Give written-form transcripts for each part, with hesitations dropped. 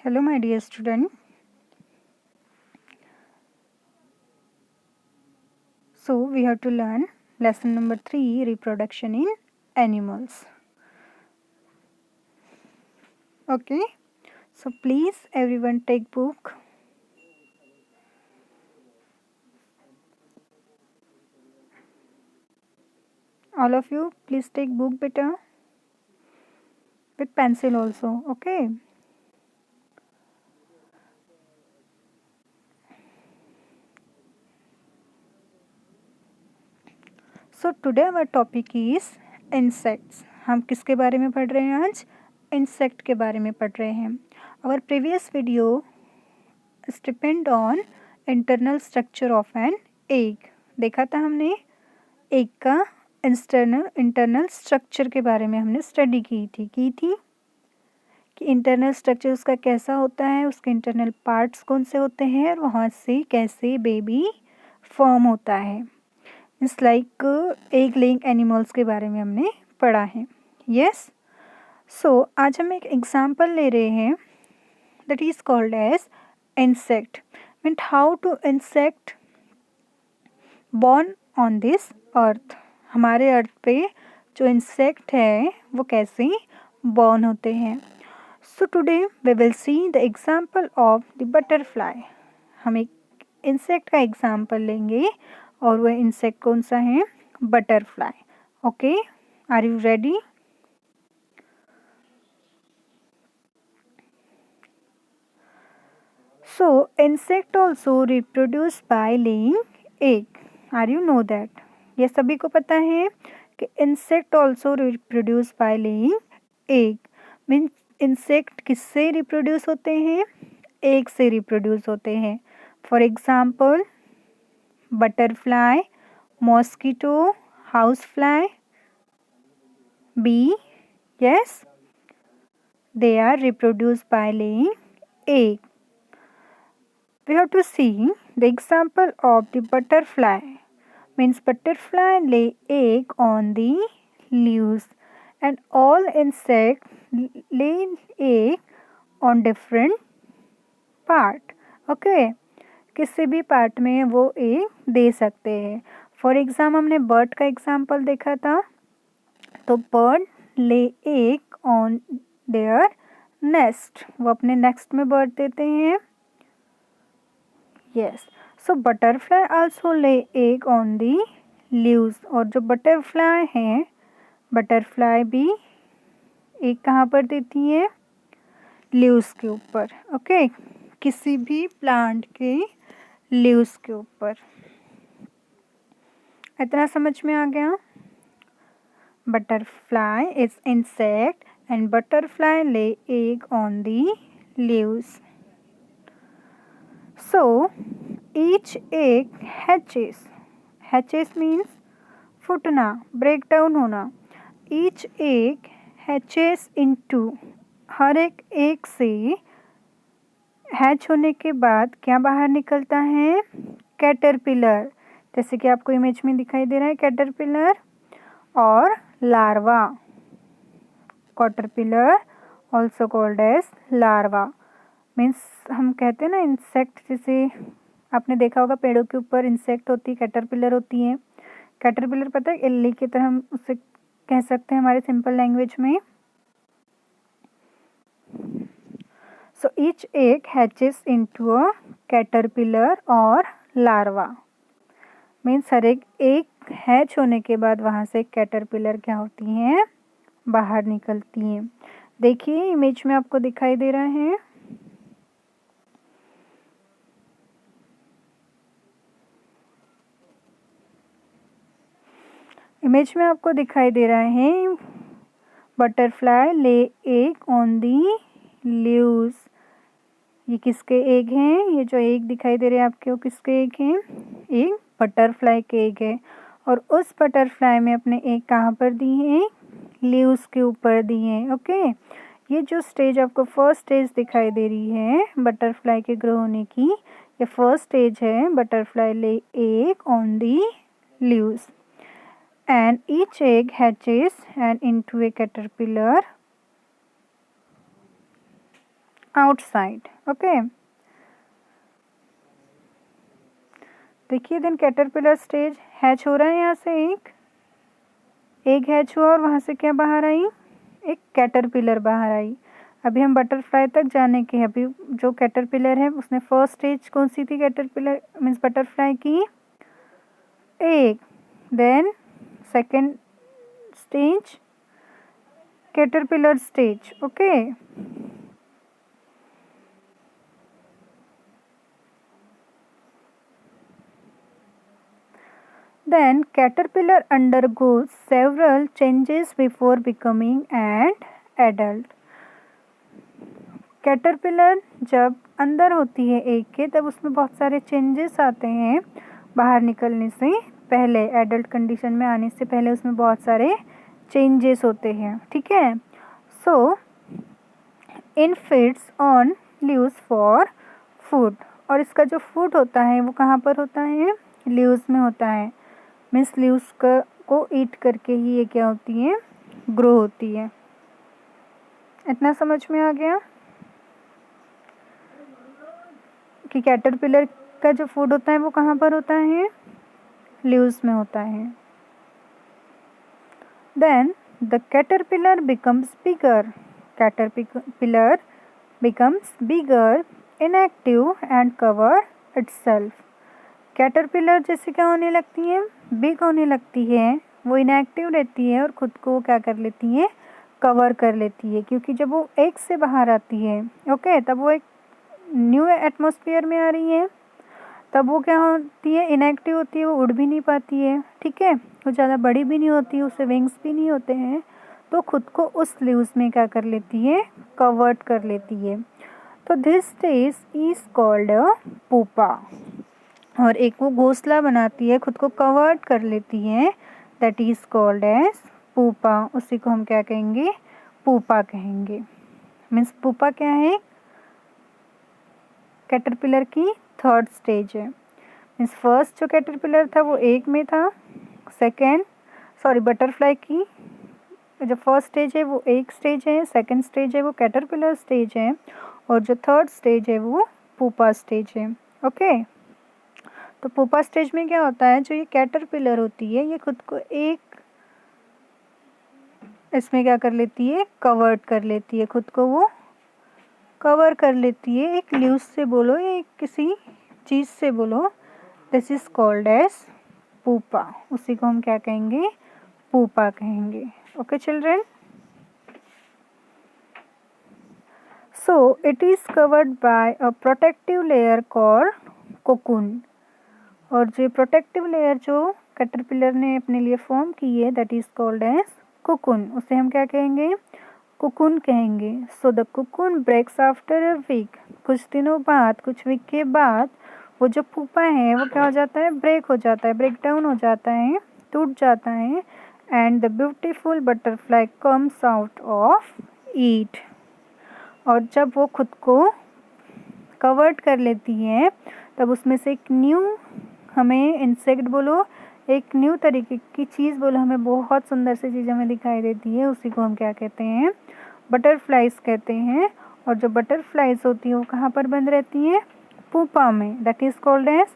Hello, my dear student. So, we have to learn lesson number 3, reproduction in animals. Okay. So, please everyone take book. All of you, please take book beta. With pencil also. Okay. So, today our topic is insects. हम किसके बारे में पढ़ रहे हैं आज? Insect के बारे में पढ़ रहे हैं. Our previous video depend on internal structure of an egg. देखा था हमने एग का इंटरनल स्ट्रक्चर के बारे में हमने स्टडी की थी कि इंटरनल स्ट्रक्चर उसका कैसा होता है, उसके इंटरनल पार्ट्स कौन से होते हैं और वहाँ से कैसे बेबी फॉर्म होता है. It's like egg laying animals के बारे में हमने पढ़ा है. यस. सो आज हम एक एग्जाम्पल ले रहे हैं that is called as insect. Mean how to insect born on this earth. हमारे अर्थ पे जो इंसेक्ट है वो कैसे बॉर्न होते हैं. So today we will see the example of the butterfly. हम एक इंसेक्ट का एग्जाम्पल लेंगे और वह इंसेक्ट कौन सा है? Butterfly. Okay, are you ready? So insect also reproduce by laying egg. Are you know that? ये सभी को पता है कि insect also reproduce by laying egg. Means insect किससे reproduce होते हैं? egg से reproduce होते हैं. For example, butterfly, mosquito, housefly, bee. Yes, they are reproduced by laying egg. We have to see the example of the butterfly. Means butterfly lay egg on the leaves and all insects lay egg on different part. Okay, किसी भी part में वो egg दे सकते हैं. For example हमने bird का example देखा था. तो बर्ड ले एग ऑन देयर नेस्ट. वो अपने नेस्ट में बर्ड देते हैं. यस. सो बटरफ्लाई आल्सो ले एग ऑन दी लीव्स. और जो बटरफ्लाई हैं, बटरफ्लाई भी एग कहाँ पर देती है? लीव्स के ऊपर. ओके, किसी भी प्लांट के लीव्स के ऊपर. इतना समझ में आ गया? Butterfly is insect and butterfly ले egg on the leaves. So each egg hatches. Hatches means फूटना, break down होना. Each egg hatches into. हर एक एग से हैच होने के बाद क्या बाहर निकलता है? कैटरपिलर. जैसे कि आपको इमेज में दिखाई दे रहा है कैटरपिलर और larva. Caterpillar also called as larva. Means हम कहते हैं ना इंसेक्ट, जैसे आपने देखा होगा पेड़ों के ऊपर इंसेक्ट होती है, कैटरपिलर होती है. कैटरपिलर पता है इल्ली की तरह हम उसे कह सकते हैं हमारे सिंपल लैंग्वेज में. So each egg hatches into a caterpillar और लार्वा. मीन्स हर एक एग हैच होने के बाद वहाँ से कैटरपिलर क्या होती हैं? बाहर निकलती हैं. देखिए इमेज में आपको दिखाई दे रहा है. इमेज में आपको दिखाई दे रहा है बटरफ्लाई ले एग ऑन दी लीव्स. ये किसके एग हैं? ये जो एग दिखाई दे रहे हैं आपके, वो किसके एग हैं? एक बटरफ्लाई के एग है. और उस बटरफ्लाई में अपने एग कहाँ पर दी हैं? लीव्स के ऊपर दी हैं. ओके, ये जो स्टेज आपको फर्स्ट स्टेज दिखाई दे रही है बटरफ्लाई के ग्रो होने की, ये फर्स्ट स्टेज है. बटरफ्लाई ले egg on the leaves and each egg hatches and into a caterpillar outside. Okay, देखिए देन कैटरपिलर स्टेज, हैच हो रहा है, यहाँ से एक हैच हुआ और वहाँ से क्या बाहर आई, एक कैटरपिलर बाहर आई। अभी हम बटरफ्लाई तक जाने के हैं। अभी जो कैटरपिलर है उसने फर्स्ट स्टेज कौन सी थी, कैटरपिलर मीन्स बटरफ्लाई की, एक, then second stage caterpillar stage. Okay, then caterpillar undergoes several changes before becoming an adult। Caterpillar जब अंदर होती है एग के, तब उसमें बहुत सारे चेंजेस आते हैं बाहर निकलने से पहले, एडल्ट कंडीशन में आने से पहले उसमें बहुत सारे चेंजेस होते हैं। ठीक है, so in feeds on leaves for food, और इसका जो फूड होता है वो कहाँ पर होता है, लीव्स में होता है। मीन्स लीव्स को ईट करके ही ये क्या होती है, ग्रो होती है। इतना समझ में आ गया कि कैटरपिलर का जो फूड होता है वो कहाँ पर होता है, लीव्स में होता है। Then the caterpillar becomes bigger, caterpillar becomes bigger, inactive and cover itself. Caterpillar जैसे क्या होने लगती है, बिग होने लगती है, वो इनएक्टिव रहती है और ख़ुद को क्या कर लेती है, कवर कर लेती है। क्योंकि जब वो एग से बाहर आती है, ओके, तब वो एक न्यू एटमॉस्फेयर में आ रही है, तब वो क्या होती है, इनएक्टिव होती है, वो उड़ भी नहीं पाती है। ठीक है, वो ज़्यादा बड़ी भी नहीं होती, उसे विंग्स भी नहीं होते हैं, तो खुद को उस लीव्स में क्या कर लेती है, कवर्ड कर लेती है। तो this stage is called a pupa, और एक वो घोंसला बनाती है, खुद को कवर्ड कर लेती है, that is called as pupa. उसी को हम क्या कहेंगे, पुपा कहेंगे। मीन्स पुपा क्या है, कैटरपिलर की थर्ड स्टेज है। मीन्स फर्स्ट जो कैटरपिलर था वो एग में था, बटरफ्लाई की जो फर्स्ट स्टेज है वो एग स्टेज है, सेकेंड स्टेज है वो कैटरपिलर स्टेज है, और जो थर्ड स्टेज है वो पुपा स्टेज है। ओके, तो पुपा स्टेज में क्या होता है, जो ये कैटरपिलर होती है ये खुद को एक इसमें क्या कर लेती है, कवर्ड कर लेती है, खुद को वो कवर कर लेती है, एक लीव्स से बोलो या एक किसी चीज़ से बोलो, this is called as pupa. उसी को हम क्या कहेंगे, पुपा कहेंगे। Okay children, so it is covered by a protective layer called cocoon. और जो प्रोटेक्टिव लेयर जो कैटरपिलर ने अपने लिए फॉर्म की है, that is called as cocoon. उसे हम क्या कहेंगे, कोकून कहेंगे। So the cocoon breaks after a week, कुछ दिनों बाद, कुछ वीक के बाद वो जो पुपा है वो क्या हो जाता है, ब्रेक हो जाता है, ब्रेक डाउन हो जाता है, टूट जाता है, and the beautiful butterfly comes out of it. और जब वो खुद को कवर्ड कर लेती है, तब उसमें से एक न्यू, हमें इंसेक्ट बोलो, एक न्यू तरीके की चीज़ बोलो, हमें बहुत सुंदर सी चीज़ हमें दिखाई देती है, उसी को हम क्या कहते हैं, बटरफ्लाइज कहते हैं। और जो बटरफ्लाइज होती है वो कहाँ पर बंद रहती हैं, पुपा में, that is called as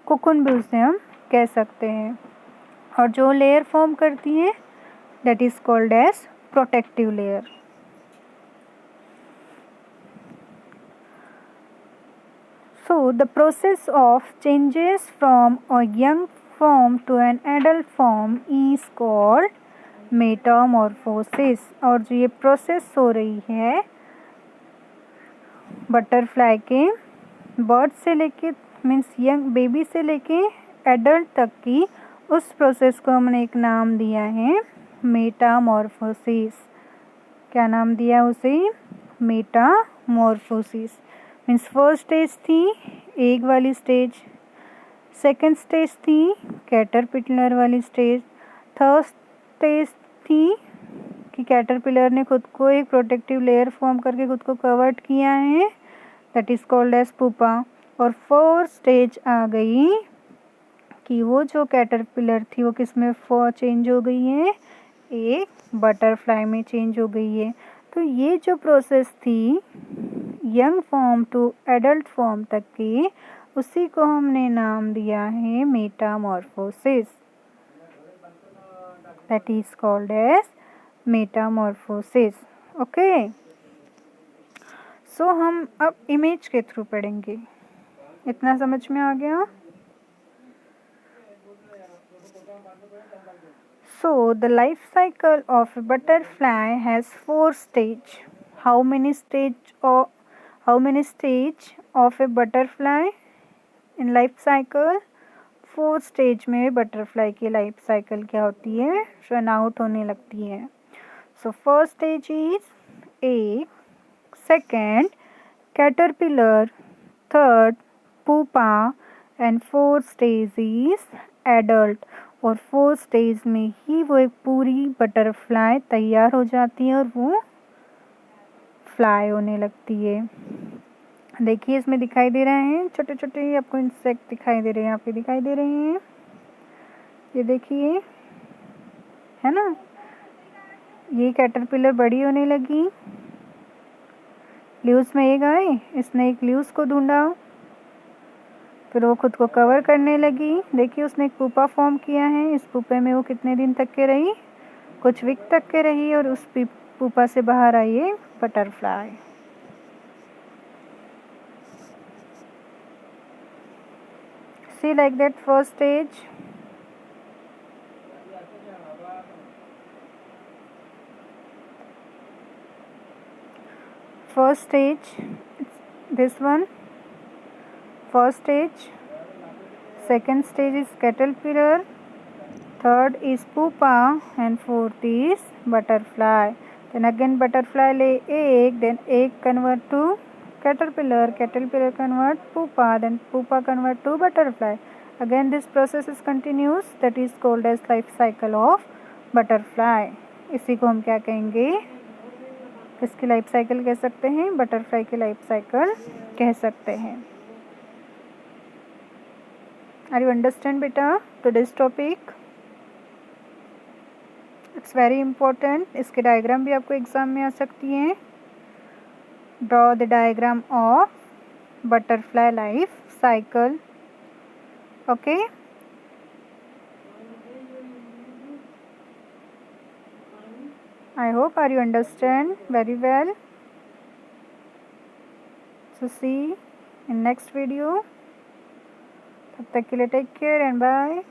cocoon भी उसे हम कह सकते हैं। और जो लेयर फॉर्म करती है that is called as protective layer. So the process of changes from a young form to an adult form is called metamorphosis। और जो ये प्रोसेस हो रही है बटरफ्लाई के बर्ड से लेके, मीन्स यंग बेबी से लेके एडल्ट तक की, उस प्रोसेस को हमने एक नाम दिया है मेटामॉर्फोसिस। क्या नाम दिया उसे, मेटामॉर्फोसिस। मीन्स फर्स्ट स्टेज थी एग वाली स्टेज, सेकंड स्टेज थी कैटरपिलर वाली स्टेज, थर्ड स्टेज थी कि कैटरपिलर ने खुद को एक प्रोटेक्टिव लेयर फॉर्म करके खुद को कवर्ड किया है, that is called as pupa. और फोर्थ स्टेज आ गई कि वो जो कैटरपिलर थी वो किस में चेंज हो गई है, एक बटरफ्लाई में चेंज हो गई है। तो ये जो प्रोसेस थी young form to adult form तक की, उसी को हमने नाम दिया है metamorphosis. That is called as metamorphosis. Okay, so हम अब इमेज के थ्रू पढ़ेंगे। इतना समझ में आ गया? So the life cycle of a butterfly has 4 stage. How many stage of a butterfly in life cycle? 4 stage में बटरफ्लाई की लाइफ साइकिल क्या होती है? रन आउट होने लगती है। So first stage is egg, second caterpillar, third pupa and fourth stage is adult. और fourth stage में ही वो एक पूरी बटरफ्लाई तैयार हो जाती है और वो फ्लाई होने लगती है। देखिए इसमें दिखाई दे रहे हैं छोटे छोटे आपको इंसेक्ट दिखाई दे रहे हैं, यहाँ पे दिखाई दे रहे हैं, ये देखिए, है ना। ये कैटरपिलर बड़ी होने लगी, ल्यूस में एक आए, इसने एक ल्यूस को ढूंढा, फिर वो खुद को कवर करने लगी। देखिए उसने एक पुपा फॉर्म किया है, इस पुपे में वो कितने दिन तक के रही? कुछ वीक तक के रही, और उस पुपा से बाहर आई है butterfly. See like that first stage. First stage, this one. First stage. Second stage is caterpillar. Third is pupa, and fourth is butterfly. Then again butterfly lay egg, then egg convert to caterpillar, caterpillar convert pupa, then pupa convert to butterfly. Again this process is continuous, that is called as life cycle of butterfly. इसी को हम क्या कहेंगे? किसकी life cycle कह सकते हैं? Butterfly की लाइफ साइकिल कह सकते हैं। आर यू अंडरस्टैंड बेटा today's topic? It's very important. इसके डायग्राम भी आपको एग्जाम में आ सकती हैं। Draw the diagram of butterfly life cycle. Okay, I hope are you understand very well. So see in next video. तब तक के लिए take care and bye.